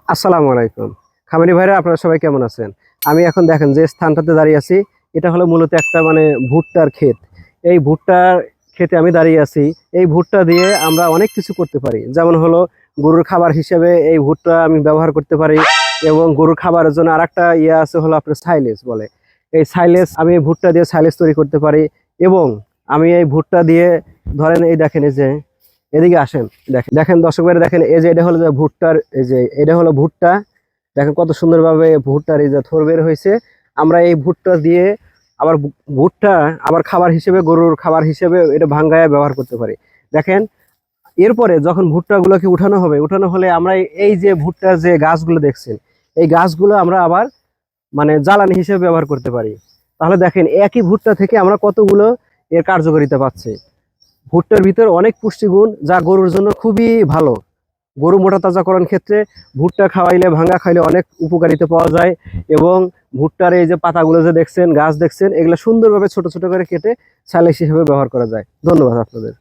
আসসালামু আলাইকুম। খামারি ভাইরা, আপনারা সবাই কেমন আছেন? আমি এখন দেখেন যে স্থানটাতে দাঁড়িয়ে আছি, এটা হলো মূলত একটা ভুট্টার ক্ষেত। এই ভুট্টার ক্ষেতে আমি দাঁড়িয়ে আছি। এই ভুট্টা দিয়ে আমরা অনেক কিছু করতে পারি। যেমন হলো গরুর খাবার হিসেবে এই ভুট্টা আমি ব্যবহার করতে পারি, এবং গরুর খাবারের জন্য আরেকটা ইয়ে আছে, হলো আপনার সাইলেজ বলে। এই সাইলেজ, আমি এই ভুট্টা দিয়ে সাইলেজ তৈরি করতে পারি। এবং আমি এই ভুট্টা দিয়ে, ধরেন এই দেখেন, এই যে এদিকে আসেন, দেখেন দেখেন দর্শক ভাইরা, দেখেন এই যে এটা হলো যে ভুট্টার, এই যে এটা হলো ভুট্টা। দেখেন কত সুন্দরভাবে ভুট্টার এই যে থোর বের হয়েছে। আমরা এই ভুট্টা দিয়ে আবার ভুট্টা আবার খাবার হিসেবে, গরুর খাবার হিসেবে এটা ভাঙ্গায় ব্যবহার করতে পারি। দেখেন, এরপরে যখন ভুট্টা গুলোকে উঠানো হলে আমরা এই যে ভুট্টার যে গাছগুলো দেখছেন, এই গাছগুলো আমরা আবার জ্বালানি হিসেবে ব্যবহার করতে পারি। তাহলে দেখেন, একই ভুট্টা থেকে আমরা কতগুলো এর কার্যকারিতা পাচ্ছি। ভুট্টার ভিতর অনেক পুষ্টিগুণ, যা গরুর জন্য খুবই ভালো। গরু মোটা তাজাকরণ ক্ষেত্রে ভুট্টা খাওয়াইলে, ভাঙ্গা খাইলে অনেক উপকারিতা পাওয়া যায়। এবং ভুট্টার এই যে পাতাগুলো যে দেখছেন, গাছ দেখছেন, এগুলো সুন্দরভাবে ছোট ছোট করে কেটে সাইলেজ হিসেবে ব্যবহার করা যায়। ধন্যবাদ আপনাদের।